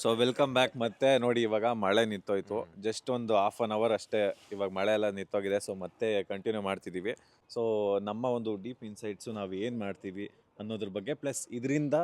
So welcome back. ಮತ್ತೆ ನೋಡಿ, ಇವಾಗ ಮಳೆ ನಿಂತೋಯ್ತು. ಜಸ್ಟ್ ಒಂದು ಹಾಫ್ ಅನ್ ಅವರ್ ಅಷ್ಟೇ ಇವಾಗ ಮಳೆ ಎಲ್ಲ ನಿಂತೋಗಿದೆ. ಸೊ ಮತ್ತೆ ಕಂಟಿನ್ಯೂ ಮಾಡ್ತಿದ್ದೀವಿ. ಸೊ ನಮ್ಮ ಒಂದು ಡೀಪ್ ಇನ್ಸೈಟ್ಸು ನಾವು ಏನು ಮಾಡ್ತೀವಿ ಅನ್ನೋದ್ರ ಬಗ್ಗೆ, ಪ್ಲಸ್ ಇದರಿಂದ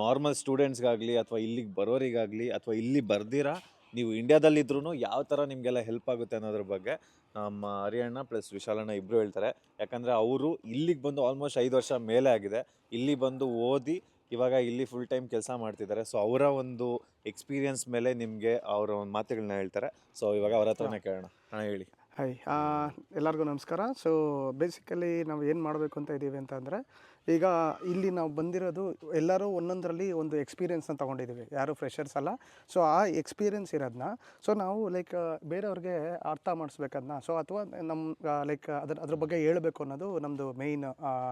ನಾರ್ಮಲ್ ಸ್ಟೂಡೆಂಟ್ಸ್ಗಾಗಲಿ ಅಥವಾ ಇಲ್ಲಿಗೆ ಬರೋರಿಗಾಗಲಿ ಅಥವಾ ಇಲ್ಲಿ ಬರ್ದಿರಾ ನೀವು ಇಂಡಿಯಾದಲ್ಲಿದ್ರೂ ಯಾವ ಥರ ನಿಮಗೆಲ್ಲ ಹೆಲ್ಪ್ ಆಗುತ್ತೆ ಅನ್ನೋದ್ರ ಬಗ್ಗೆ ನಮ್ಮ ಹರಿಯಣ್ಣ ಪ್ಲಸ್ ವಿಶಾಲಣ್ಣ ಇಬ್ಬರು ಹೇಳ್ತಾರೆ. ಯಾಕಂದರೆ ಅವರು ಇಲ್ಲಿಗೆ ಬಂದು ಆಲ್ಮೋಸ್ಟ್ 5 ವರ್ಷ ಮೇಲೆ ಆಗಿದೆ. ಇಲ್ಲಿ ಬಂದು ಓದಿ ಇವಾಗ ಇಲ್ಲಿ ಫುಲ್ ಟೈಮ್ ಕೆಲಸ ಮಾಡ್ತಿದ್ದಾರೆ. ಸೊ ಅವರ ಒಂದು ಎಕ್ಸ್ಪೀರಿಯನ್ಸ್ ಮೇಲೆ ನಿಮಗೆ ಅವರ ಒಂದು ಮಾತುಗಳನ್ನ ಹೇಳ್ತಾರೆ. ಸೊ ಇವಾಗ ಅವ್ರ ಹತ್ರನೇ ಕೇಳೋಣ. ಹಾಂ, ಹೇಳಿ. ಹಾಯ್, ಎಲ್ಲರಿಗೂ ನಮಸ್ಕಾರ. ಸೊ ಬೇಸಿಕಲಿ ನಾವು ಏನು ಮಾಡಬೇಕು ಅಂತ ಇದ್ದೀವಿ ಅಂತಂದರೆ, ಈಗ ಇಲ್ಲಿ ನಾವು ಬಂದಿರೋದು ಎಲ್ಲರೂ ಒಂದೊಂದರಲ್ಲಿ ಒಂದು ಎಕ್ಸ್ಪೀರಿಯೆನ್ಸ್ನ ತೊಗೊಂಡಿದ್ದೀವಿ, ಯಾರು ಫ್ರೆಷರ್ಸ್ ಅಲ್ಲ. ಸೊ ಆ ಎಕ್ಸ್ಪೀರಿಯೆನ್ಸ್ ಇರೋದನ್ನ ಸೊ ನಾವು ಲೈಕ್ ಬೇರೆಯವ್ರಿಗೆ ಅರ್ಥ ಮಾಡಿಸ್ಬೇಕದನ್ನ, ಸೊ ಅಥವಾ ನಮ್ಮ ಲೈಕ್ ಅದ್ರ ಬಗ್ಗೆ ಹೇಳಬೇಕು ಅನ್ನೋದು ನಮ್ಮದು ಮೇಯ್ನ್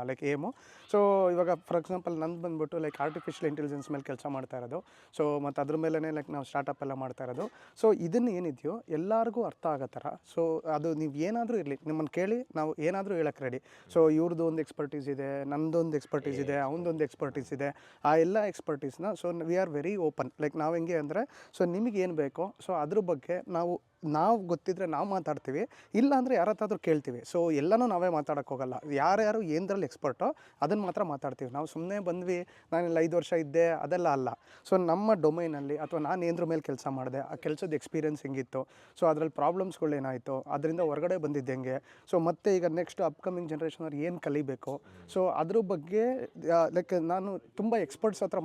ಲೈಕ್ ಏಮು. ಸೊ ಇವಾಗ ಫಾರ್ ಎಕ್ಸಾಂಪಲ್ ನಂದು ಬಂದುಬಿಟ್ಟು ಲೈಕ್ ಆರ್ಟಿಫಿಷಿಯಲ್ ಇಂಟೆಲಿಜೆನ್ಸ್ ಮೇಲೆ ಕೆಲಸ ಮಾಡ್ತಾ ಇರೋದು. ಸೊ ಮತ್ತು ಅದ್ರ ಮೇಲೇ ಲೈಕ್ ನಾವು ಸ್ಟಾರ್ಟಪ್ ಎಲ್ಲ ಮಾಡ್ತಾ ಇರೋದು. ಸೊ ಇದನ್ನು ಏನಿದೆಯೋ ಎಲ್ಲರಿಗೂ ಅರ್ಥ ಆಗೋ ಥರ, ಸೊ ಅದು ನೀವು ಏನಾದರೂ ಇರಲಿ ನಿಮ್ಮನ್ನು ಕೇಳಿ ನಾವು ಏನಾದರೂ ಹೇಳಕ್ಕೆ ರೆಡಿ. ಸೊ ಇವ್ರದ್ದು ಒಂದು ಎಕ್ಸ್ಪರ್ಟೀಸ್ ಇದೆ, ನನ್ನದೊಂದು ಎಕ್ಸ್ಪರ್ಟೀಸ್ ಇದೆ, ಅವನದೊಂದು ಎಕ್ಸ್ಪರ್ಟೀಸ್ ಇದೆ. ಆ ಎಲ್ಲ ಎಕ್ಸ್ಪರ್ಟೀಸ್ನ so we are very open. Like ನಾವು ಹೆಂಗೆ ಅಂದರೆ, ಸೊ ನಿಮಗೇನು ಬೇಕೋ ಸೊ ಅದ್ರ ಬಗ್ಗೆ ನಾವು ಗೊತ್ತಿದ್ರೆ ನಾವು ಮಾತಾಡ್ತೀವಿ, ಇಲ್ಲ ಅಂದರೆ ಯಾರ ಹತ್ತಾದ್ರೂ ಕೇಳ್ತೀವಿ. ಸೊ ಎಲ್ಲನೂ ನಾವೇ ಮಾತಾಡೋಕ್ಕೆ ಹೋಗಲ್ಲ. ಯಾರ್ಯಾರು ಏನದ್ರಲ್ಲಿ ಎಕ್ಸ್ಪರ್ಟೋ ಅದನ್ನು ಮಾತ್ರ ಮಾತಾಡ್ತೀವಿ. ನಾವು ಸುಮ್ಮನೆ ಬಂದ್ವಿ ನಾನೆಲ್ಲ 5 ವರ್ಷ ಇದ್ದೆ ಅದೆಲ್ಲ ಅಲ್ಲ. ಸೊ ನಮ್ಮ ಡೊಮೈನಲ್ಲಿ ಅಥವಾ ನಾನು ಏನರ ಮೇಲೆ ಕೆಲಸ ಮಾಡಿದೆ, ಆ ಕೆಲಸದ ಎಕ್ಸ್ಪೀರಿಯೆನ್ಸ್ ಹೆಂಗಿತ್ತು, ಸೊ ಅದರಲ್ಲಿ ಪ್ರಾಬ್ಲಮ್ಸ್ಗಳೇನಾಯಿತು, ಅದರಿಂದ ಹೊರಗಡೆ ಬಂದಿದ್ದು ಹೆಂಗೆ, ಸೊ ಮತ್ತು ಈಗ ನೆಕ್ಸ್ಟ್ ಅಪ್ಕಮಿಂಗ್ ಜನ್ರೇಷನವ್ರು ಏನು ಕಲಿಬೇಕು, ಸೊ ಅದ್ರ ಬಗ್ಗೆ ಲೈಕ್ ನಾನು ತುಂಬ ಎಕ್ಸ್ಪರ್ಟ್ಸ್ ಹತ್ರ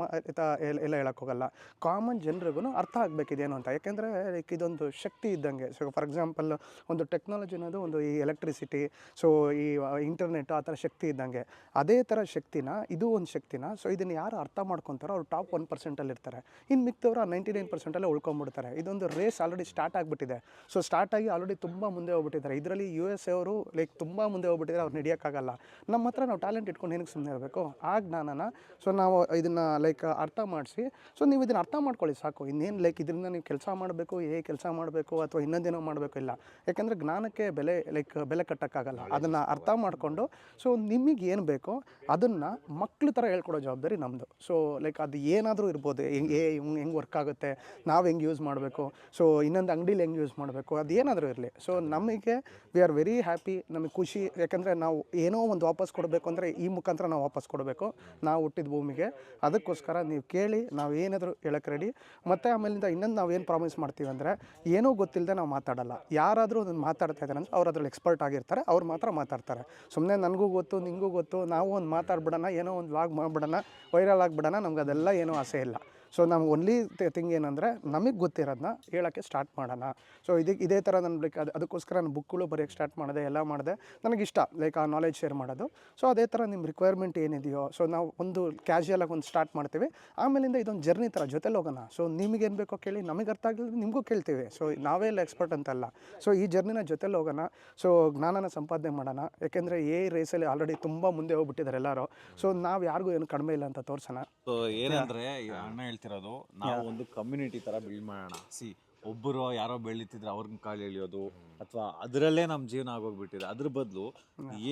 ಎಲ್ಲ ಹೇಳೋಕ್ಕೋಗಲ್ಲ. ಕಾಮನ್ ಜನರಿಗೂ ಅರ್ಥ ಆಗಬೇಕಿದೇನು ಅಂತ. ಯಾಕೆಂದರೆ ಲೈಕ್ ಇದೊಂದು ಶಕ್ತಿ ಇದ್ದಂಗೆ. ಸೊ ಫಾರ್ ಎಕ್ಸಾಂಪಲ್ ಒಂದು ಟೆಕ್ನಾಲಜಿ ಅನ್ನೋದು ಒಂದು ಈ ಎಲೆಕ್ಟ್ರಿಸಿಟಿ, ಸೊ ಈ ಇಂಟರ್ನೆಟ್ ಆ ಥರ ಶಕ್ತಿ ಇದ್ದಂಗೆ. ಅದೇ ಥರ ಶಕ್ತಿನ ಇದು ಒಂದು ಶಕ್ತಿನ. ಸೊ ಇದನ್ನು ಯಾರು ಅರ್ಥ ಮಾಡ್ಕೊತಾರೋ ಅವ್ರು ಟಾಪ್ 1% ಇರ್ತಾರೆ. ಇನ್ನು ಮಿಕ್ತವರು 99% ಉಳ್ಕೊಂಡ್ಬಿಡ್ತಾರೆ. ಇದೊಂದು ರೇಸ್ ಆಲ್ರೆಡಿ ಸ್ಟಾರ್ಟ್ ಆಗಿಬಿಟ್ಟಿದೆ. ಸೊ ಸ್ಟಾರ್ಟ್ ಆಗಿ ಆಲ್ರೆಡಿ ತುಂಬ ಮುಂದೆ ಹೋಗ್ಬಿಟ್ಟಿದ್ದಾರೆ. ಇದರಲ್ಲಿ US ಅವರು ಲೈಕ್ ತುಂಬ ಮುಂದೆ ಹೋಗ್ಬಿಟ್ಟಿದ್ದಾರೆ. ಅವ್ರು ನಡೆಯೋಕ್ಕಾಗಲ್ಲ. ನಮ್ಮ ಹತ್ರ ನಾವು ಟ್ಯಾಲೆಂಟ್ ಇಟ್ಕೊಂಡು ಏನಕ್ಕೆ ಸುಮ್ಮನೆ ಇರಬೇಕು? ಆ ಜ್ಞಾನನ ಸೊ ನಾವು ಇದನ್ನು ಲೈಕ್ ಅರ್ಥ ಮಾಡಿಸಿ, ಸೊ ನೀವು ಇದನ್ನು ಅರ್ಥ ಮಾಡ್ಕೊಳ್ಳಿ ಸಾಕು. ಇನ್ನೇನು ಲೈಕ್ ಇದರಿಂದ ನೀವು ಕೆಲಸ ಮಾಡಬೇಕು, ಕೆಲಸ ಮಾಡಬೇಕು ಅಥವಾ ಇನ್ನೊಂದೇನೋ ಮಾಡಬೇಕು ಇಲ್ಲ. ಯಾಕೆಂದರೆ ಜ್ಞಾನಕ್ಕೆ ಬೆಲೆ ಕಟ್ಟೋಕ್ಕಾಗಲ್ಲ. ಅದನ್ನು ಅರ್ಥ ಮಾಡಿಕೊಂಡು ಸೊ ನಿಮಗೆ ಏನು ಬೇಕೋ ಅದನ್ನು ಮಕ್ಳ ಥರ ಹೇಳ್ಕೊಡೋ ಜವಾಬ್ದಾರಿ ನಮ್ಮದು. ಸೊ ಲೈಕ್ ಅದು ಏನಾದರೂ ಇರ್ಬೋದು. ಹೆಂಗೆ ವರ್ಕ್ ಆಗುತ್ತೆ, ನಾವು ಹೆಂಗೆ ಯೂಸ್ ಮಾಡಬೇಕು, ಸೊ ಇನ್ನೊಂದು ಅಂಗಡೀಲಿ ಹೆಂಗೆ ಯೂಸ್ ಮಾಡಬೇಕು, ಅದು ಏನಾದರೂ ಇರಲಿ. ಸೊ ನಮಗೆ ವಿ ಆರ್ ವೆರಿ ಹ್ಯಾಪಿ, ನಮಗೆ ಖುಷಿ. ಯಾಕೆಂದರೆ ನಾವು ಏನೋ ಒಂದು ವಾಪಸ್ ಕೊಡಬೇಕು ಅಂದರೆ ಈ ಮುಖಾಂತರ ನಾವು ವಾಪಸ್ ಕೊಡಬೇಕು ನಾವು ಹುಟ್ಟಿದ ಭೂಮಿಗೆ. ಅದಕ್ಕೋಸ್ಕರ ನೀವು ಕೇಳಿ, ನಾವು ಏನಾದರೂ ಹೇಳಕ್ಕೆ ರೆಡಿ. ಮತ್ತು ಆಮೇಲಿಂದ ಇನ್ನೊಂದು ನಾವು ಏನು ಪ್ರಾಮಿಸ್ ಮಾಡ್ತೀವಿ ಅಂದರೆ, ಏನೋ ಗೊತ್ತಿಲ್ಲದೆ ನಾವು ಮಾತಾಡಲ್ಲ. ಯಾರಾದರೂ ಅದನ್ನು ಮಾತಾಡ್ತಾ ಇದ್ದಾರೆ ಅಂದರೆ ಅವ್ರು ಅದ್ರಲ್ಲಿ ಎಕ್ಸ್ಪರ್ಟ್ ಆಗಿರ್ತಾರೆ, ಅವ್ರು ಮಾತ್ರ ಮಾತಾಡ್ತಾರೆ. ಸುಮ್ಮನೆ ನನಗೂ ಗೊತ್ತು ನಿಮಗೂ ಗೊತ್ತು ನಾವು ಒಂದು ಮಾತಾಡ್ಬಿಡೋಣ, ಏನೋ ಒಂದು ವ್ಲಾಗ್ ಮಾಡಿಬಿಡೋಣ, ವೈರಲ್ ಆಗಿಬಿಡೋಣ, ನಮ್ಗೆ ಅದೆಲ್ಲ ಏನೂ ಆಸೆ ಇಲ್ಲ. ಸೊ ನಮ್ಗೆ ಓನ್ಲಿ ಥಿಂಗ್ ಏನಂದರೆ, ನಮಗೆ ಗೊತ್ತಿರೋದನ್ನ ಹೇಳೋಕ್ಕೆ ಸ್ಟಾರ್ಟ್ ಮಾಡೋಣ. ಸೊ ಇದೇ ಥರ ನಾನು ಲೈಕ್ ಅದಕ್ಕೋಸ್ಕರ ನಾನು ಬುಕ್ಗಳು ಬರೆಯೋಕ್ಕೆ ಸ್ಟಾರ್ಟ್ ಮಾಡಿದೆ, ಎಲ್ಲ ಮಾಡಿದೆ. ನನಗಿಷ್ಟ ಲೈಕ್ ಆ ನಾಲೆಜ್ ಶೇರ್ ಮಾಡೋದು. ಸೊ ಅದೇ ಥರ ನಿಮ್ಮ ರಿಕ್ವೈರ್ಮೆಂಟ್ ಏನಿದೆಯೋ ಸೊ ನಾವು ಒಂದು ಕ್ಯಾಶುಯಲಾಗಿ ಒಂದು ಸ್ಟಾರ್ಟ್ ಮಾಡ್ತೀವಿ. ಆಮೇಲಿಂದ ಇದೊಂದು ಜರ್ನಿ ಥರ ಜೊತೆಲಿ ಹೋಗೋಣ. ಸೊ ನಿಮಗೇನು ಬೇಕೋ ಕೇಳಿ, ನಮಗೆ ಅರ್ಥ ಆಗಿಲ್ಲ ನಿಮಗೂ ಕೇಳ್ತೀವಿ. ಸೊ ನಾವೇ ಎಲ್ಲ ಎಕ್ಸ್ಪರ್ಟ್ ಅಂತಲ್ಲ. ಸೊ ಈ ಜರ್ನಿನ ಜೊತೆಲಿ ಹೋಗೋಣ. ಸೊ ಜ್ಞಾನನ ಸಂಪಾದನೆ ಮಾಡೋಣ. ಯಾಕೆಂದರೆ ರೇಸಲ್ಲಿ ಆಲ್ರೆಡಿ ತುಂಬ ಮುಂದೆ ಹೋಗ್ಬಿಟ್ಟಿದ್ದಾರೆ ಎಲ್ಲರೂ. ಸೊ ನಾವು ಯಾರಿಗೂ ಏನು ಕಡಿಮೆ ಇಲ್ಲ ಅಂತ ತೋರಿಸೋಣ. ಸೊ ಏನಂದ್ರೆ, ಅಣ್ಣ ಹೇಳ್ತಿರೋದು, ನಾವು ಒಂದು ಕಮ್ಯುನಿಟಿ ತರ ಬಿಲ್ಡ್ ಮಾಡೋಣ. ಒಬ್ಬರು ಯಾರೋ ಬೆಳೀತಿದ್ರೆ ಅವ್ರನ್ನ ಕಾಲು ಎಳಿಯೋದು ಅಥವಾ ಅದರಲ್ಲೇ ನಮ್ಮ ಜೀವನ ಆಗೋಗ್ಬಿಟ್ಟಿದೆ. ಅದ್ರ ಬದಲು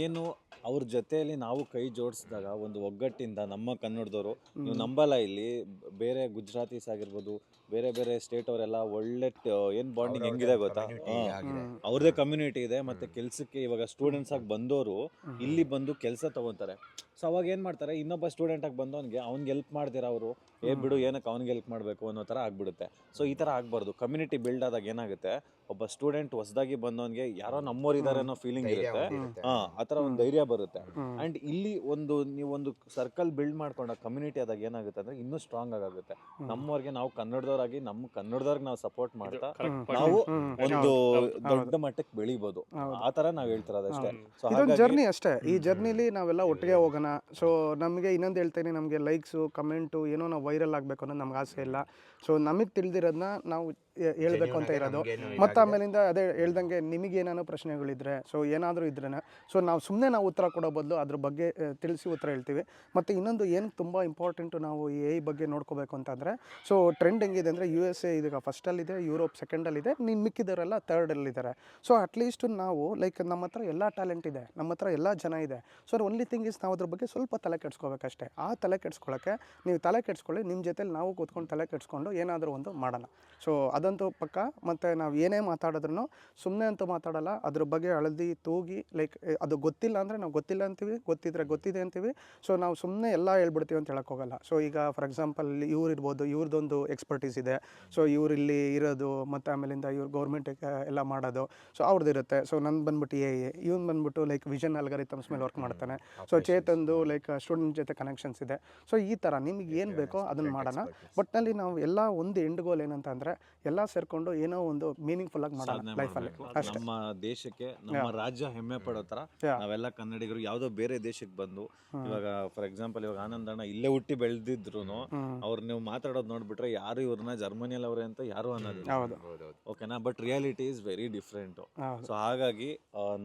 ಏನು ಅವ್ರ ಜೊತೆಯಲ್ಲಿ ನಾವು ಕೈ ಜೋಡಿಸಿದಾಗ ಒಂದು ಒಗ್ಗಟ್ಟಿಂದ ನಮ್ಮ ಕನ್ನಡದವರು, ನೀವು ನಂಬಲ್ಲ, ಇಲ್ಲಿ ಬೇರೆ ಗುಜರಾತೀಸ್ ಆಗಿರ್ಬೋದು, ಬೇರೆ ಬೇರೆ ಸ್ಟೇಟ್ ಅವರೆಲ್ಲ ಒಳ್ಳೆ ಏನು ಬಾಂಡಿಂಗ್ ಹೆಂಗಿದೆ ಗೊತ್ತಾ? ಅವ್ರದ್ದೇ ಕಮ್ಯುನಿಟಿ ಇದೆ. ಮತ್ತೆ ಕೆಲ್ಸಕ್ಕೆ ಇವಾಗ ಸ್ಟೂಡೆಂಟ್ಸ್ ಆಗಿ ಬಂದವರು ಇಲ್ಲಿ ಬಂದು ಕೆಲಸ ತಗೊಂತಾರೆ. ಸೊ ಅವಾಗ ಏನು ಮಾಡ್ತಾರೆ, ಇನ್ನೊಬ್ಬ ಸ್ಟೂಡೆಂಟ್ ಆಗಿ ಬಂದವನಿಗೆ ಅವ್ನಿಗೆ ಹೆಲ್ಪ್ ಮಾಡ್ದಿರ ಅವರು ಬಿಡು ಏನಕ್ಕೆ ಅವ್ನಿಗೆ ಹೆಲ್ಪ್ ಮಾಡಬೇಕು ಅನ್ನೋ ಥರ ಆಗ್ಬಿಡುತ್ತೆ. ಸೊ ಈ ಥರ ಆಗಬಾರ್ದು. ಕಮ್ಯುನಿಟಿ ಬಿಲ್ಡ್ ಆದಾಗ ಏನಾಗುತ್ತೆ, ಒಬ್ಬ ಸ್ಟೂಡೆಂಟ್ ಹೊಸದಾಗಿ ಬಂದವನಿಗೆ ಯಾರೋ ನಮ್ಮೋರು ಇದ್ದಾರೆ ಅನ್ನೋ ಫೀಲಿಂಗ್ ಇರುತ್ತೆ. ಆ ಥರ ಒಂದು ಧೈರ್ಯ ಬರುತ್ತೆ. ಅಂಡ್ ಇಲ್ಲಿ ನೀವೊಂದು ಸರ್ಕಲ್ ಬಿಲ್ಡ್ ಮಾಡ್ಕೊಂಡ ಕಮ್ಯುನಿಟಿ ಆದಾಗ ಏನಾಗುತ್ತೆ ಅಂದ್ರೆ ಇನ್ನೂ ಸ್ಟ್ರಾಂಗ್ ಆಗುತ್ತೆ. ನಮ್ಮವ್ರಿಗೆ ನಾವು ಕನ್ನಡದವ್ರಾಗಿ ನಮ್ಮ ಕನ್ನಡದವ್ರಿಗೆ ನಾವು ಸಪೋರ್ಟ್ ಮಾಡ್ತಾ ನಾವು ಒಂದು ದೊಡ್ಡ ಮಟ್ಟಕ್ಕೆ ಬೆಳಿಬೋದು. ಆ ಥರ ನಾವು ಹೇಳ್ತಿರೋದಷ್ಟೇ. ಸೊ ಇದೊಂದು ಜರ್ನಿ ಅಷ್ಟೇ. ಈ ಜರ್ನಿಲಿ ನಾವೆಲ್ಲ ಒಟ್ಟಿಗೆ ಹೋಗೋಣ. ಸೊ ನಮಗೆ ಇನ್ನೊಂದು ಹೇಳ್ತೇನೆ, ನಮಗೆ ಲೈಕ್ಸು ಕಮೆಂಟು ಏನೋ ನಾವು ವೈರಲ್ ಆಗಬೇಕು ಅನ್ನೋದು ನಮ್ಗೆ ಆಸೆ ಇಲ್ಲ. ಸೊ ನಮಗೆ ತಿಳಿದಿರೋದನ್ನ ನಾವು ಹೇಳ್ಬೇಕು ಅಂತ ಇರೋದು. ಮತ್ತು ಆಮೇಲಿಂದ ಅದೇ ಹೇಳ್ದಂಗೆ ನಿಮಗೇನಾದ್ರು ಪ್ರಶ್ನೆಗಳಿದ್ರೆ ಸೊ ಏನಾದರೂ ಇದ್ರೇ ಸೊ ನಾವು ಉತ್ತರ ಕೊಡೋ ಬದಲು ಅದ್ರ ಬಗ್ಗೆ ತಿಳಿಸಿ ಉತ್ತರ ಹೇಳ್ತೀವಿ. ಮತ್ತು ಇನ್ನೊಂದು ಏನು ತುಂಬ ಇಂಪಾರ್ಟೆಂಟು ನಾವು AI ಬಗ್ಗೆ ನೋಡ್ಕೋಬೇಕು ಅಂತಂದರೆ ಸೊ ಟ್ರೆಂಡ್ ಹೆಂಗಿದೆ ಅಂದರೆ USA ಇದೀಗ ಫಸ್ಟಲ್ಲಿದೆ, ಯುರೋಪ್ ಸೆಕೆಂಡಲ್ಲಿದೆ, ಮಿಕ್ಕಿದವರೆಲ್ಲ ಥರ್ಡಲ್ಲಿದ್ದಾರೆ. ಸೊ ಅಟ್ಲೀಸ್ಟ್ ನಾವು ಲೈಕ್ ನಮ್ಮ ಹತ್ರ ಎಲ್ಲ ಟ್ಯಾಲೆಂಟ್ ಇದೆ, ನಮ್ಮ ಹತ್ರ ಎಲ್ಲ ಜನ ಇದೆ. ಸೊ ಓನ್ಲಿ ಥಿಂಗ್ ಇಸ್ ನಾವು ಅದ್ರ ಬಗ್ಗೆ ಸ್ವಲ್ಪ ತಲೆ ಕೆಡಿಸ್ಕೋಬೇಕಷ್ಟೇ. ಆ ತಲೆ ಕೆಡಿಸ್ಕೊಳ್ಳೋಕ್ಕೆ ನೀವು ತಲೆ ಕೆಡಿಸ್ಕೊಳ್ಳಿ, ನಿಮ್ಮ ಜೊತೆಲಿ ನಾವು ಕೂತ್ಕೊಂಡು ತಲೆ ಕೆಡಿಸ್ಕೊಂಡು ಏನಾದರೂ ಒಂದು ಮಾಡೋಣ. ಸೊ ಅದಂತೂ ಪಕ್ಕ. ಮತ್ತು ನಾವು ಏನೇ ಮಾತಾಡಿದ್ರೂ ಸುಮ್ಮನೆ ಅಂತೂ ಮಾತಾಡಲ್ಲ, ಅದ್ರ ಬಗ್ಗೆ ಅಳದಿ ತೂಗಿ ಲೈಕ್ ಅದು ಗೊತ್ತಿಲ್ಲ ಅಂದರೆ ನಾವು ಗೊತ್ತಿಲ್ಲ ಅಂತೀವಿ, ಗೊತ್ತಿದ್ರೆ ಗೊತ್ತಿದೆ ಅಂತೀವಿ. ಸೊ ನಾವು ಸುಮ್ಮನೆ ಎಲ್ಲ ಹೇಳ್ಬಿಡ್ತೀವಿ ಅಂತ ಹೇಳೋಕ್ಕೋಗಲ್ಲ. ಸೊ ಈಗ ಫಾರ್ ಎಕ್ಸಾಂಪಲ್ ಇವ್ರು ಇರ್ಬೋದು, ಇವ್ರದ್ದೊಂದು ಎಕ್ಸ್ಪರ್ಟೀಸ್ ಇದೆ, ಸೊ ಇವರಿಲ್ಲಿ ಇರೋದು ಮತ್ತು ಆಮೇಲಿಂದ ಇವ್ರು ಗೌರ್ಮೆಂಟಿಗೆ ಎಲ್ಲ ಮಾಡೋದು, ಸೊ ಅವ್ರದ್ದು ಇರುತ್ತೆ. ಸೊ ನಂದು ಬಂದ್ಬಿಟ್ಟು ಇವನು ಬಂದ್ಬಿಟ್ಟು ಲೈಕ್ ವಿಷನ್ ಅಲ್ಗಾರಿಥಮ್ಸ್ ಮೇಲೆ ವರ್ಕ್ ಮಾಡ್ತಾನೆ. ಸೊ ಚೇತನ್ದು ಲೈಕ್ ಸ್ಟೂಡೆಂಟ್ ಜೊತೆ ಕನೆಕ್ಷನ್ಸ್ ಇದೆ. ಸೊ ಈ ಥರ ನಿಮಗೆ ಏನು ಬೇಕೋ ಅದನ್ನು ಮಾಡೋಣ. ಬಟ್ನಲ್ಲಿ ನಾವು ಎಲ್ಲ ಒಂದು ಎಂಡ್ ಗೋಲ್ ಏನಂತ ಅಂದರೆ ಎಲ್ಲ ಸೇರಿಕೊಂಡು ಏನೋ ಒಂದು ಮೀನಿಂಗ್ಫುಲ್ ಆಗಿ ಮಾಡೋಣ ಲೈಫಲ್ಲಿ ಅಷ್ಟೇ. ನಮ್ಮ ದೇಶಕ್ಕೆ, ನಮ್ಮ ರಾಜ್ಯ ಹೆಮ್ಮೆ ಪಡೋ ಥರ ನಾವೆಲ್ಲ ಕನ್ನಡಿಗರು ಯಾವುದೋ ಬೇರೆ ದೇಶಕ್ಕೆ ಬಂದು ಇವಾಗ ಫಾರ್ ಎಕ್ಸಾಂಪಲ್ ಇವಾಗ ಆನಂದಣ್ಣ ಇಲ್ಲೇ ಹುಟ್ಟಿ ಬೆಳೆದಿದ್ರು ಅವ್ರು ನೀವು ಮಾತಾಡೋದು ನೋಡ್ಬಿಟ್ರೆ ಯಾರು ಇವ್ರನ್ನ ಜರ್ಮನಿಯಲ್ಲಿ ಅವ್ರೆ ಅಂತ ಯಾರು ಅನ್ನೋದಿಲ್ಲ. ಓಕೆನಾ? But reality is very different. So ಹಾಗಾಗಿ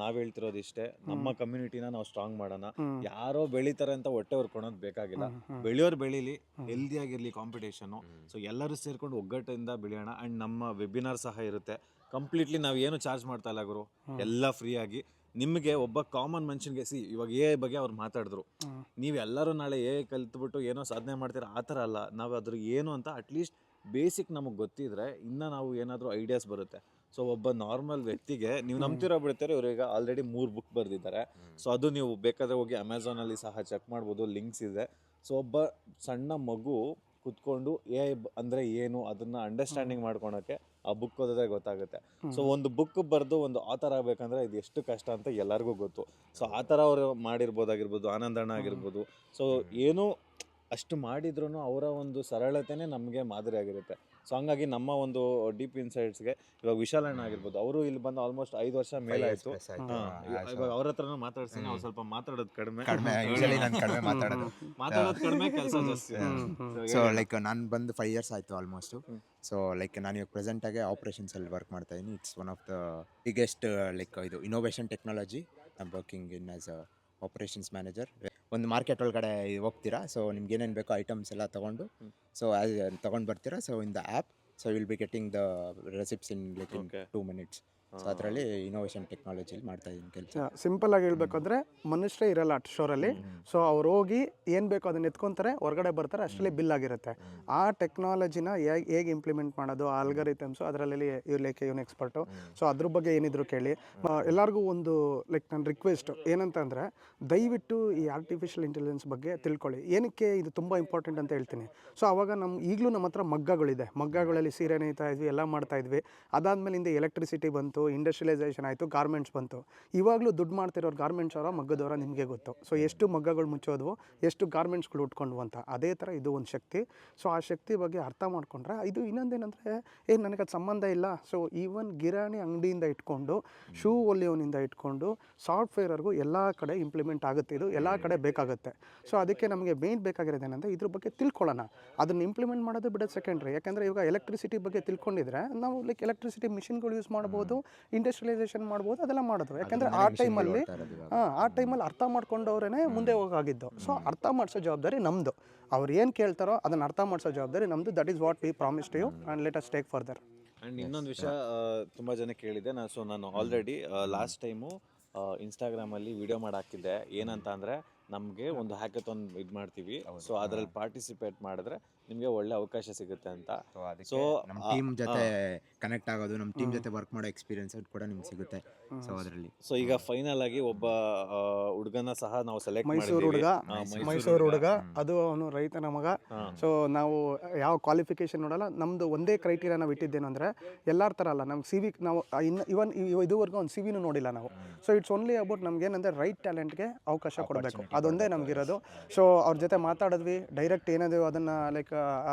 ನಾವ್ ಹೇಳ್ತಿರೋದು ಇಷ್ಟೇ, ನಮ್ಮ ಕಮ್ಯುನಿಟಿನ ನಾವು ಸ್ಟ್ರಾಂಗ್ ಮಾಡೋಣ. ಯಾರೋ ಬೆಳಿತಾರೆ ಅಂತ ಹೊಟ್ಟೆ ಹೊರ್ಕೊಳೋದು ಬೇಕಾಗಿಲ್ಲ. ಬೆಳೆಯೋರು ಬೆಳೀಲಿ, ಹೆಲ್ದಿ ಆಗಿರ್ಲಿ ಕಾಂಪಿಟೇಷನ್. ಸೊ ಎಲ್ಲರೂ ಸೇರ್ಕೊಂಡು ಒಗ್ಗಟ್ಟಿಂದ ಬೆಳೆಯೋಣ. ಅಂಡ್ ನಮ್ಮ ವೆಬಿನಾರ್ ಸಹ ಇರುತ್ತೆ. ಕಂಪ್ಲೀಟ್ಲಿ ನಾವು ಏನು ಚಾರ್ಜ್ ಮಾಡ್ತಾ ಇಲ್ಲ ಗುರು, ಎಲ್ಲ ಫ್ರೀ ಆಗಿ. ನಿಮಗೆ ಒಬ್ಬ ಕಾಮನ್ ಮನುಷ್ಯನಿಗೆ ಇವಾಗ AI ಬಗ್ಗೆ ಅವ್ರು ಮಾತಾಡಿದ್ರು, ನೀವೆಲ್ಲರೂ ನಾಳೆ AI ಕಲ್ತ್ಬಿಟ್ಟು ಏನೋ ಸಾಧನೆ ಮಾಡ್ತೀರಾ ಆ ಥರ ಅಲ್ಲ. ನಾವು ಅದ್ರ ಏನು ಅಂತ ಅಟ್ಲೀಸ್ಟ್ ಬೇಸಿಕ್ ನಮಗೆ ಗೊತ್ತಿದ್ರೆ ಇನ್ನು ನಾವು ಏನಾದರೂ ಐಡಿಯಾಸ್ ಬರುತ್ತೆ. ಸೊ ಒಬ್ಬ ನಾರ್ಮಲ್ ವ್ಯಕ್ತಿಗೆ ನೀವು ನಂಬ್ತಿರೋ ಬಿಡ್ತಾರೆ, ಇವ್ರೀಗ ಆಲ್ರೆಡಿ 3 ಬುಕ್ ಬರೆದಿದ್ದಾರೆ. ಸೊ ಅದು ನೀವು ಬೇಕಾದರೆ ಹೋಗಿ ಅಮೆಝಾನಲ್ಲಿ ಸಹ ಚೆಕ್ ಮಾಡ್ಬೋದು, ಲಿಂಕ್ಸ್ ಇದೆ. ಸೊ ಒಬ್ಬ ಸಣ್ಣ ಮಗು ಕುತ್ಕೊಂಡು AI ಅಂದರೆ ಏನು ಅದನ್ನು ಅಂಡರ್ಸ್ಟ್ಯಾಂಡಿಂಗ್ ಮಾಡ್ಕೊಳಕ್ಕೆ ಆ ಬುಕ್ ಓದಿದ್ರೆ ಗೊತ್ತಾಗುತ್ತೆ. ಸೊ ಒಂದು ಬುಕ್ ಬರೆದು ಒಂದು ಆಥರ್ ಆಗಬೇಕಂದ್ರೆ ಇದು ಎಷ್ಟು ಕಷ್ಟ ಅಂತ ಎಲ್ಲರಿಗೂ ಗೊತ್ತು. ಸೊ ಆ ಥರ ಅವರು ಮಾಡಿರ್ಬೋದಾಗಿರ್ಬೋದು, ಆನಂದಣ್ಣ ಆಗಿರ್ಬೋದು. ಸೊ ಏನೂ ಅಷ್ಟು ಮಾಡಿದ್ರೂ ಅವರ ಒಂದು ಸರಳತೆನೇ ನಮಗೆ ಮಾದರಿ ಆಗಿರುತ್ತೆ. ಸೊ ಹಂಗಾಗಿ ನಮ್ಮ ಒಂದು ಡೀಪ್ ಇನ್ಸೈಟ್ಸ್ಗೆ ಇವಾಗ ವಿಶಾಲಣ್ಣ ಆಗಿರ್ಬೋದು, ಅವರು ಇಲ್ಲಿ ಬಂದು ಆಲ್ಮೋಸ್ಟ್ 5 ವರ್ಷ ಮೇಲಾಯಿತು. ಇವಾಗ ಅವ್ರ ಹತ್ರನೂ ಮಾತಾಡ್ತೀನಿ. ಅವ್ರು ಸ್ವಲ್ಪ ಮಾತಾಡೋದು ಕಡಿಮೆ, ಮಾತಾಡೋದು ಕಡಿಮೆ, ಕೆಲಸ ಜಾಸ್ತಿ. ಸೊ ಲೈಕ್ ನಾನು ಬಂದು 5 years ಆಯಿತು ಆಲ್ಮೋಸ್ಟು. ಸೊ ಲೈಕ್ ನಾನು ಇವಾಗ ಪ್ರೆಸೆಂಟಾಗಿ ಆಪ್ರೇಷನ್ಸಲ್ಲಿ ವರ್ಕ್ ಮಾಡ್ತಾ ಇದ್ದೀನಿ. It's one of the biggest like ಇದು innovation technology. I am working in as a operations manager. ಒಂದು ಮಾರ್ಕೆಟ್ ಒಳಗಡೆ ಹೋಗ್ತೀರಾ, ಸೊ ನಿಮ್ಗೆ ಏನೇನು ಬೇಕೋ ಐಟಮ್ಸ್ ಎಲ್ಲ ತೊಗೊಂಡು ಸೊ ತೊಗೊಂಡು ಬರ್ತೀರಾ. So in the app so will be getting the receipts in like in 2 minutes. So ಅದರಲ್ಲಿ ಇನೋವೇಷನ್ ಟೆಕ್ನಾಲಜಿಲಿ ಮಾಡ್ತಾ ಇದ್ದೀನಿ ಕೆಲಸ. ಸಿಂಪಲ್ ಆಗಿ ಹೇಳ್ಬೇಕು ಅಂದರೆ ಮನುಷ್ಯರೇ ಇರಲ್ಲ ಸ್ಟೋರಲ್ಲಿ. ಸೊ ಅವ್ರು ಹೋಗಿ ಏನು ಬೇಕೋ ಅದನ್ನ ಎತ್ಕೊತಾರೆ, ಹೊರಗಡೆ ಬರ್ತಾರೆ, ಅಷ್ಟರಲ್ಲಿ ಬಿಲ್ ಆಗಿರುತ್ತೆ. ಆ ಟೆಕ್ನಾಲಜಿನ ಹೇಗೆ ಇಂಪ್ಲಿಮೆಂಟ್ ಮಾಡೋದು, ಆಲ್ಗರಿಥಮ್ಸು ಅದರಲ್ಲಿ ಲೈಕ್ ಇವನು ಎಕ್ಸ್ಪರ್ಟು. ಸೊ ಅದ್ರ ಬಗ್ಗೆ ಏನಿದ್ರು ಕೇಳಿ. ಎಲ್ಲರಿಗೂ ಒಂದು ಲೈಕ್ ನನ್ನ ರಿಕ್ವೆಸ್ಟ್ ಏನಂತಂದರೆ ದಯವಿಟ್ಟು ಈ ಆರ್ಟಿಫಿಷಿಯಲ್ ಇಂಟೆಲಿಜೆನ್ಸ್ ಬಗ್ಗೆ ತಿಳ್ಕೊಳ್ಳಿ. ಏನಕ್ಕೆ ಇದು ತುಂಬ ಇಂಪಾರ್ಟೆಂಟ್ ಅಂತ ಹೇಳ್ತೀನಿ. ಸೊ ಅವಾಗ ಈಗಲೂ ನಮ್ಮ ಹತ್ರ ಮಗ್ಗಗಳಿದೆ, ಮಗ್ಗಗಳಲ್ಲಿ ಸೀರೆ ನೇಯ್ತಾ ಇದ್ವಿ, ಎಲ್ಲ ಮಾಡ್ತಾ ಇದ್ವಿ. ಅದಾದಮೇಲಿಂದ ಎಲೆಕ್ಟ್ರಿಸಿಟಿ ಬಂತು, ಇಂಡಸ್ಟ್ರಿಯಲೈಸೇಷನ್ ಆಯಿತು, ಗಾರ್ಮೆಂಟ್ಸ್ ಬಂತು. ಇವಾಗಲೂ ದುಡ್ಡು ಮಾಡ್ತಿರೋರು ಗಾರ್ಮೆಂಟ್ಸ್ ಅವರ ಮಗ್ಗದವರ ನಿಮಗೆ ಗೊತ್ತು. ಸೊ ಎಷ್ಟು ಮಗ್ಗಗಳು ಮುಚ್ಚೋದ್ವು, ಎಷ್ಟು ಗಾರ್ಮೆಂಟ್ಸ್ಗಳು ಉಟ್ಕೊಂಡ್ವು ಅಂತ. ಅದೇ ಥರ ಇದು ಒಂದು ಶಕ್ತಿ. ಸೊ ಆ ಶಕ್ತಿ ಬಗ್ಗೆ ಅರ್ಥ ಮಾಡ್ಕೊಂಡ್ರೆ ಇದು ಇನ್ನೊಂದೇನೆಂದರೆ ನನಗೆ ಅದು ಸಂಬಂಧ ಇಲ್ಲ. ಸೊ ಈವನ್ ಗಿರಾಣಿ ಅಂಗಡಿಯಿಂದ ಇಟ್ಕೊಂಡು ಶೂ ಹೊಲಿಯೋನಿಂದ ಇಟ್ಕೊಂಡು ಸಾಫ್ಟ್ವೇರ್ವರೆಗೂ ಎಲ್ಲ ಕಡೆ ಇಂಪ್ಲಿಮೆಂಟ್ ಆಗುತ್ತೆ. ಇದು ಎಲ್ಲ ಕಡೆ ಬೇಕಾಗುತ್ತೆ. ಸೊ ಅದಕ್ಕೆ ನಮಗೆ ಮೇನ್ ಬೇಕಾಗಿರೋದು ಏನಂದರೆ ಇದ್ರ ಬಗ್ಗೆ ತಿಳ್ಕೊಳ್ಳೋಣ. ಅದನ್ನು ಇಂಪ್ಲಿಮೆಂಟ್ ಮಾಡೋದು ಬಿಡೋದು ಸೆಕೆಂಡ್ರಿ. ಯಾಕೆಂದರೆ ಇವಾಗ ಎಲೆಕ್ಟ್ರಿಸಿಟಿ ಬಗ್ಗೆ ತಿಳ್ಕೊಂಡಿದ್ರೆ ನಾವು ಲೈಕ್ ಎಲೆಕ್ಟ್ರಿಸಿಟಿ ಮಿಷಿನ್ಗಳು ಯೂಸ್ ಮಾಡ್ಬೋದು, ಇಂಡಸ್ಟ್ರಿಯಲೈಸೇಷನ್ ಮಾಡ್ಬೋದು, ಅದೆಲ್ಲ ಮಾಡೋದು. ಯಾಕೆಂದರೆ ಆ ಟೈಮಲ್ಲಿ ಅರ್ಥ ಮಾಡ್ಕೊಂಡವ್ರೇ ಮುಂದೆ ಹೋಗಾಗಿದ್ದು. ಸೊ ಅರ್ಥ ಮಾಡಿಸೋ ಜವಾಬ್ದಾರಿ ನಮ್ಮದು. ಅವ್ರು ಏನು ಕೇಳ್ತಾರೋ ಅದನ್ನು ಅರ್ಥ ಮಾಡಿಸೋ ಜವಾಬ್ದಾರಿ ನಮ್ಮದು. That is what we promise to you and let us take further. And ಇನ್ನೊಂದು ವಿಷಯ ತುಂಬ ಜನ ಕೇಳಿದೆ ನಾನು ಆಲ್ರೆಡಿ ಲಾಸ್ಟ್ ಟೈಮು ಇನ್ಸ್ಟಾಗ್ರಾಮಲ್ಲಿ ವಿಡಿಯೋ ಮಾಡಾಕಿದ್ದೆ. ಏನಂತ ಅಂದರೆ ನಮಗೆ ಒಂದು ಹ್ಯಾಕಥಾನ್ ಇದು ಮಾಡ್ತೀವಿ. ಸೊ ಅದರಲ್ಲಿ ಪಾರ್ಟಿಸಿಪೇಟ್ ಮಾಡಿದ್ರೆ ನಿಮಗೆ ಒಳ್ಳೆ ಅವಕಾಶ ಸಿಗುತ್ತೆ ಅಂತ. ಸೊ ನಮ್ಮ ಟೀಮ್ ಜೊತೆ ಕನೆಕ್ಟ್ ಆಗೋದು, ನಮ್ಮ ಟೀಮ್ ಜೊತೆ ವರ್ಕ್ ಮಾಡೋ ಎಕ್ಸ್ಪೀರಿಯನ್ಸ್ ಕೂಡ ನಿಮ್ಗೆ ಸಿಗುತ್ತೆ. ಸೊ ಅದರಲ್ಲಿ ಸೊ ಈಗ ಫೈನಲ್ ಆಗಿ ಒಬ್ಬ ಹುಡುಗನ ಸಹ ನಾವು ಸೆಲೆಕ್ಟ್ ಮೈಸೂರು ಹುಡುಗ, ಅದು ಅವನು ರೈತನ ಮಗ. ಸೊ ನಾವು ಯಾವ ಕ್ವಾಲಿಫಿಕೇಶನ್ ನೋಡಲ್ಲ, ನಮ್ಮದು ಒಂದೇ ಕ್ರೈಟೀರಿಯಾ ನಾವು ಇಟ್ಟಿದ್ದೇನು ಅಂದರೆ ಎಲ್ಲರ ಥರ ಅಲ್ಲ. ನಮ್ಗೆ CV ನಾವು ಇದುವರೆಗೂ ಒಂದು CVನೂ ನೋಡಿಲ್ಲ ನಾವು. ಸೊ ಇಟ್ಸ್ ಓನ್ಲಿ ಅಬೌಟ್ ನಮ್ಗೇನಂದರೆ ರೈಟ್ ಟ್ಯಾಲೆಂಟ್ಗೆ ಅವಕಾಶ ಕೊಡಬೇಕು, ಅದೊಂದೇ ನಮಗಿರೋದು. ಸೊ ಅವ್ರ ಜೊತೆ ಮಾತಾಡಿದ್ವಿ, ಡೈರೆಕ್ಟ್ ಏನಿದೆ ಅದನ್ನು ಲೈಕ್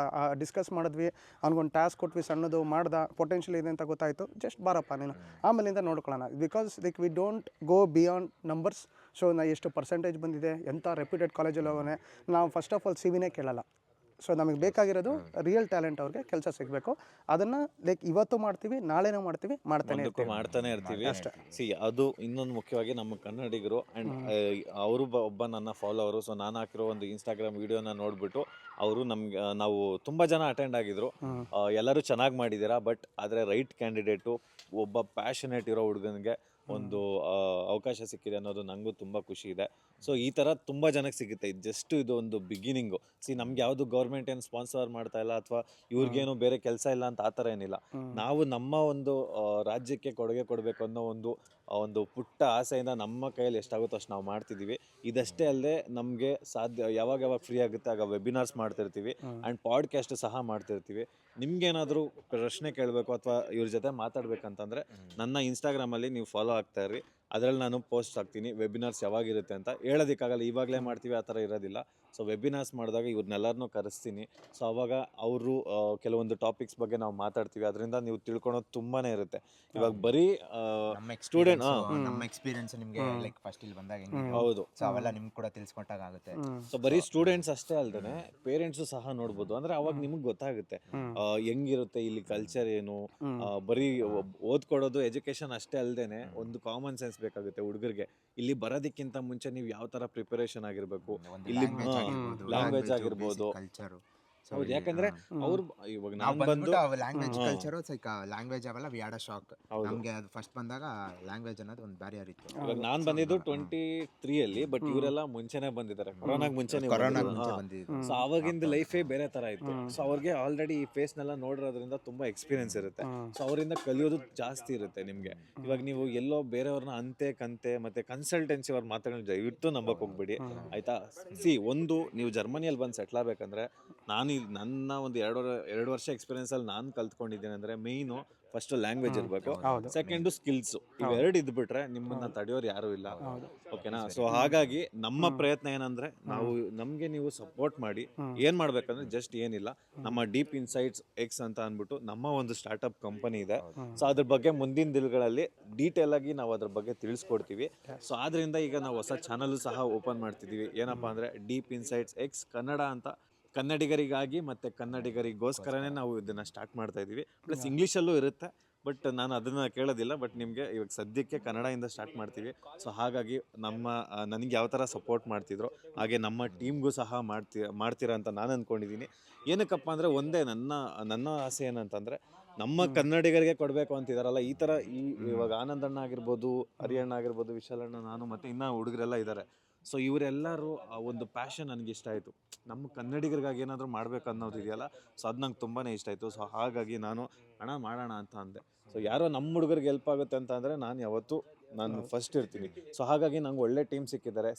ಡಿಸ್ಕಸ್ ಮಾಡಿದ್ವಿ. ಅವ್ನಿಗೊಂದು ಟಾಸ್ಕ್ ಕೊಟ್ವಿ, ಸಣ್ಣದು ಮಾಡ್ದ, ಪೊಟೆನ್ಷಿಯಲ್ ಇದೆ ಅಂತ ಗೊತ್ತಾಯಿತು. ಜಸ್ಟ್ ಬಾರಪ್ಪ ನೀನು, ಆಮೇಲಿಂದ ನೋಡ್ಕೊಳ್ಳೋಣ. Because like we don't go beyond numbers. So ಎಷ್ಟು ಪರ್ಸೆಂಟೇಜ್ ಬಂದಿದೆ, ಎಂಥ ರೆಪ್ಯೂಟೆಡ್ ಕಾಲೇಜಲ್ಲಿ ಹೋಗೋನೆ, ನಾವು ಫಸ್ಟ್ ಆಫ್ ಆಲ್ CVನೇ ಕೇಳಲ್ಲ. ಸೊ ನಮಗೆ ಬೇಕಾಗಿರೋದು ರಿಯಲ್ ಟ್ಯಾಲೆಂಟ್ ಅವ್ರಿಗೆ ಕೆಲಸ ಸಿಗಬೇಕು. ಅದನ್ನು ಲೈಕ್ ಇವತ್ತು ಮಾಡ್ತೀವಿ, ನಾಳೆನೂ ಮಾಡ್ತೀವಿ, ಮಾಡ್ತಾನೆ ಇರ್ತೀವಿ ಅಷ್ಟೇ. ಅದು ಇನ್ನೊಂದು ಮುಖ್ಯವಾಗಿ ನಮ್ಮ ಕನ್ನಡಿಗರು ಅಂಡ್ ಅವರು ಒಬ್ಬ ನನ್ನ ಫಾಲೋವರು. ಸೊ ನಾನು ಹಾಕಿರೋ ಒಂದು ಇನ್ಸ್ಟಾಗ್ರಾಮ್ ವಿಡಿಯೋನ ನೋಡ್ಬಿಟ್ಟು ಅವರು ನಮ್ಗೆ ನಾವು ತುಂಬಾ ಜನ ಅಟೆಂಡ್ ಆಗಿದ್ರು. ಎಲ್ಲರೂ ಚೆನ್ನಾಗಿ ಮಾಡಿದ್ದೀರಾ, ಬಟ್ ಆದರೆ ರೈಟ್ ಕ್ಯಾಂಡಿಡೇಟು ಒಬ್ಬ ಪ್ಯಾಷನೇಟ್ ಇರೋ ಹುಡುಗನಿಗೆ ಒಂದು ಅವಕಾಶ ಸಿಕ್ಕಿದೆ ಅನ್ನೋದು ನನಗೂ ತುಂಬ ಖುಷಿ ಇದೆ. ಸೊ ಈ ಥರ ತುಂಬ ಜನಕ್ಕೆ ಸಿಗುತ್ತೆ. ಇದು ಒಂದು ಬಿಗಿನಿಂಗು. ನಮ್ಗೆ ಯಾವುದು ಗೌರ್ಮೆಂಟ್ ಏನು ಸ್ಪಾನ್ಸರ್ ಮಾಡ್ತಾ ಇಲ್ಲ ಅಥವಾ ಇವ್ರಿಗೇನು ಬೇರೆ ಕೆಲಸ ಇಲ್ಲ ಅಂತ ಆ ಥರ ಏನಿಲ್ಲ. ನಾವು ನಮ್ಮ ಒಂದು ರಾಜ್ಯಕ್ಕೆ ಕೊಡುಗೆ ಕೊಡಬೇಕು ಅನ್ನೋ ಒಂದು ಪುಟ್ಟ ಆಸೆಯಿಂದ ನಮ್ಮ ಕೈಯಲ್ಲಿ ಎಷ್ಟಾಗುತ್ತೋ ಅಷ್ಟು ನಾವು ಮಾಡ್ತಿದ್ದೀವಿ. ಇದಷ್ಟೇ ಅಲ್ಲದೆ ನಮಗೆ ಸಾಧ್ಯ ಯಾವಾಗ ಫ್ರೀ ಆಗುತ್ತೆ ಆಗ ವೆಬಿನಾರ್ಸ್ ಮಾಡ್ತಿರ್ತೀವಿ ಆ್ಯಂಡ್ ಪಾಡ್ಕಾಸ್ಟ್ ಸಹ ಮಾಡ್ತಿರ್ತೀವಿ. ನಿಮ್ಗೇನಾದರೂ ಪ್ರಶ್ನೆ ಕೇಳಬೇಕು ಅಥವಾ ಇವ್ರ ಜೊತೆ ಮಾತಾಡ್ಬೇಕಂತಂದರೆ ನನ್ನ ಇನ್ಸ್ಟಾಗ್ರಾಮಲ್ಲಿ ನೀವು ಫಾಲೋ ಆಗ್ತಾ ಇರ್ರಿ. ಅದರಲ್ಲಿ ನಾನು ಪೋಸ್ಟ್ ಹಾಕ್ತೀನಿ ವೆಬಿನಾರ್ಸ್ ಯಾವಾಗಿರುತ್ತೆ ಅಂತ. ಹೇಳೋದಕ್ಕಾಗಲ್ಲ, ಇವಾಗಲೇ ಮಾಡ್ತೀವಿ ಆ ಥರ ಇರೋದಿಲ್ಲ. ಸೊ ವೆಬಿನಾರ್ಸ್ ಮಾಡಿದಾಗ ಇವ್ರನ್ನೆಲ್ಲರನ್ನೂ ಕರೆಸ್ತೀನಿ. ಸೊ ಅವಾಗ ಅವರು ಕೆಲವೊಂದು ಟಾಪಿಕ್ಸ್ ಬಗ್ಗೆ ನಾವು ಮಾತಾಡ್ತೀವಿ. ಅದರಿಂದ ನೀವು ತಿಳ್ಕೊಳೋದು ತುಂಬಾ ಇರುತ್ತೆ. ಇವಾಗ ಬರೀ ಸ್ಟೂಡೆಂಟ್ ನಮ್ಮ ಎಕ್ಸ್ಪೀರಿಯನ್ಸ್ ನಿಮಗೆ ಲೈಕ್ ಫಸ್ಟ್ ಇಲ್ಲಿ ಬಂದಾಗ ಹೌದು, ಸೊ ಅವೆಲ್ಲ ನಿಮ್ಗೆ ಕೂಡ ತಿಳಿಸ್ಕೊಟ್ಟಾಗ ಆಗುತ್ತೆ. ಸೊ ಬರೀ ಸ್ಟೂಡೆಂಟ್ಸ್ ಅಷ್ಟೇ ಅಲ್ದೇ ಪೇರೆಂಟ್ಸು ಸಹ ನೋಡ್ಬೋದು. ಅಂದರೆ ಅವಾಗ ನಿಮಗೆ ಗೊತ್ತಾಗುತ್ತೆ ಹೆಂಗಿರುತ್ತೆ ಇಲ್ಲಿ ಕಲ್ಚರ್ ಏನು. ಬರೀ ಓದ್ಕೊಡೋದು ಎಜುಕೇಶನ್ ಅಷ್ಟೇ ಅಲ್ದೇನೆ ಒಂದು ಕಾಮನ್ ಸೆನ್ಸ್ ಬೇಕಾಗುತ್ತೆ ಹುಡುಗರಿಗೆ. ಇಲ್ಲಿ ಬರೋದಕ್ಕಿಂತ ಮುಂಚೆ ನೀವು ಯಾವ ಥರ ಪ್ರಿಪರೇಷನ್ ಆಗಿರಬೇಕು, ಇಲ್ಲಿ ಲ್ಯಾಂಗ್ವೇಜ್ ಆಗಿರ್ಬೋದು. ಹೌದು, ಯಾಕಂದ್ರೆ ಅವ್ರು ಇವಾಗ ನಾನು ಬಂದು ಲ್ಯಾಂಗ್ವೇಜ್ ಕಲ್ಚರ್ ಲ್ಯಾಂಗ್ವೇಜ್ ಅವೆಲ್ಲ ವಿ ಹ್ಯಾಡ್ ಅ ಶಾಕ್. ನಮಗೆ ಅದು ಫಸ್ಟ್ ಬಂದಾಗ ಲ್ಯಾಂಗ್ವೇಜ್ ಅನ್ನೋದು ಒಂದು ಬ್ಯಾರಿಯರ್ ಇತ್ತು. ಇವಾಗ ನಾನು ಬಂದಿದ್ದು 23 ಬಟ್ ಇವರೆಲ್ಲ ಮುಂಚೆನೆ ಬಂದಿದ್ದಾರೆ, ಕೊರೋನಾಗ ಮುಂಚೆನೆ ಬಂದಿದ್ದು. ಸೊ ಅವಾಗಿಂದ ಲೈಫೇ ಬೇರೆ ತರ ಇತ್ತು. ಸೊ ಅವ್ರಿಗೆ ಆಲ್ರೆಡಿ ಈ ಫೇಸ್ನೆಲ್ಲ ನೋಡಿರೋದ್ರಿಂದ ತುಂಬಾ ಎಕ್ಸ್ಪೀರಿಯನ್ಸ್ ಇರುತ್ತೆ. ಸೊ ಅವರಿಂದ ಕಲಿಯೋದು ಜಾಸ್ತಿ ಇರುತ್ತೆ ನಿಮಗೆ. ಇವಾಗ ನೀವು ಎಲ್ಲೋ ಬೇರೆಯವ್ರನ್ನ ಅಂತೆ ಕಂತೆ ಮತ್ತೆ ಕನ್ಸಲ್ಟೆನ್ಸಿ ಅವ್ರ ಮಾತುಗಳನ್ನ ದಯವಿಟ್ಟು ನಂಬಕ್ ಹೋಗ್ಬೇಡಿ, ಆಯ್ತಾ. ಒಂದು ನೀವು ಜರ್ಮನಿಯಲ್ಲಿ ಬಂದು ಸೆಟ್ಲ್ ಆಗ್ಬೇಕಂದ್ರೆ ನಾನು ನನ್ನ ಒಂದು 2 ವರ್ಷ ಎಕ್ಸ್ಪೀರಿಯನ್ಸ್ ಅಲ್ಲಿ ನಾನು ಕಲ್ತ್ಕೊಂಡಿದ್ದೇನೆ ಅಂದ್ರೆ ಮೇಯ್ನು ಫಸ್ಟ್ ಲ್ಯಾಂಗ್ವೇಜ್ ಇರಬೇಕು, ಸೆಕೆಂಡು ಸ್ಕಿಲ್ಸು. ಇವೆರಡು ಇದ್ಬಿಟ್ರೆ ನಿಮ್ಮನ್ನ ತಡೆಯೋರು ಯಾರು ಇಲ್ಲ, ಓಕೆನಾ. ಸೊ ಹಾಗಾಗಿ ನಮ್ಮ ಪ್ರಯತ್ನ ಏನಂದ್ರೆ ನಮ್ಗೆ ನೀವು ಸಪೋರ್ಟ್ ಮಾಡಿ. ಏನ್ ಮಾಡ್ಬೇಕಂದ್ರೆ ಜಸ್ಟ್ ಏನಿಲ್ಲ, ನಮ್ಮ ಡೀಪ್ ಇನ್ಸೈಟ್ಸ್ ಎಕ್ಸ್ ಅಂತ ಅಂದ್ಬಿಟ್ಟು ನಮ್ಮ ಒಂದು ಸ್ಟಾರ್ಟ್ಅಪ್ ಕಂಪನಿ ಇದೆ. ಸೊ ಅದ್ರ ಬಗ್ಗೆ ಮುಂದಿನ ದಿನಗಳಲ್ಲಿ ಡೀಟೇಲ್ ಆಗಿ ನಾವು ಅದ್ರ ಬಗ್ಗೆ ತಿಳಿಸ್ಕೊಡ್ತೀವಿ. ಸೊ ಆದ್ರಿಂದ ಈಗ ನಾವು ಹೊಸ ಚಾನಲ್ ಸಹ ಓಪನ್ ಮಾಡ್ತಿದೀವಿ. ಏನಪ್ಪಾ ಅಂದ್ರೆ ಡೀಪ್ ಇನ್ಸೈಟ್ಸ್ ಎಕ್ಸ್ ಕನ್ನಡ ಅಂತ. ಕನ್ನಡಿಗರಿಗಾಗಿ ಮತ್ತು ಕನ್ನಡಿಗರಿಗೋಸ್ಕರನೇ ನಾವು ಇದನ್ನು ಸ್ಟಾರ್ಟ್ ಮಾಡ್ತಾ ಇದ್ದೀವಿ. ಪ್ಲಸ್ ಇಂಗ್ಲೀಷಲ್ಲೂ ಇರುತ್ತೆ, ಬಟ್ ನಾನು ಅದನ್ನು ಕೇಳೋದಿಲ್ಲ. ಬಟ್ ನಿಮಗೆ ಇವಾಗ ಸದ್ಯಕ್ಕೆ ಕನ್ನಡದಿಂದ ಸ್ಟಾರ್ಟ್ ಮಾಡ್ತೀವಿ. ಸೊ ಹಾಗಾಗಿ ನನಗೆ ಯಾವ ಥರ ಸಪೋರ್ಟ್ ಮಾಡ್ತಿದ್ರು ಹಾಗೆ ನಮ್ಮ ಟೀಮ್ಗೂ ಸಹ ಮಾಡ್ತೀರಾ ಅಂತ ನಾನು ಅಂದ್ಕೊಂಡಿದ್ದೀನಿ. ಏನಕ್ಕಪ್ಪ ಅಂದರೆ ಒಂದೇ ನನ್ನ ಆಸೆ ಏನಂತಂದರೆ ನಮ್ಮ ಕನ್ನಡಿಗರಿಗೆ ಕೊಡಬೇಕು ಅಂತಿದಾರಲ್ಲ ಈ ಥರ. ಇವಾಗ ಆನಂದಣ್ಣ ಆಗಿರ್ಬೋದು, ಹರಿಯಣ್ಣ ಆಗಿರ್ಬೋದು, ವಿಶಾಲಣ್ಣ, ನಾನು ಮತ್ತು ಇನ್ನೂ ಹುಡುಗರೆಲ್ಲ ಇದ್ದಾರೆ. ಸೊ ಇವರೆಲ್ಲರೂ ಒಂದು ಪ್ಯಾಷನ್ ನನಗೆ ಇಷ್ಟ ಆಯಿತು. ನಮ್ಮ ಕನ್ನಡಿಗರಿಗಾಗಿ ಏನಾದರೂ ಮಾಡಬೇಕು ಅನ್ನೋದು ಇದೆಯಲ್ಲ, ಸೊ ಅದು ನಂಗೆ ತುಂಬಾ ಇಷ್ಟ ಆಯಿತು. ಸೊ ಹಾಗಾಗಿ ನಾನು ಮಾಡೋಣ ಅಂತ ಅಂದೆ. ಸೊ ಯಾರೋ ನಮ್ಮ ಹುಡುಗರಿಗೆ ಹೆಲ್ಪ್ ಆಗುತ್ತೆ ಅಂತ ಅಂದರೆ ನಾನು ಯಾವತ್ತೂ ಫಸ್ಟ್ ಇರ್ತೀನಿ. ಸೊ ಹಾಗಾಗಿ ನಂಗೆ ಒಳ್ಳೆ ಟೀಮ್ ಸಿಕ್ಕಿದ್ದಾರೆ.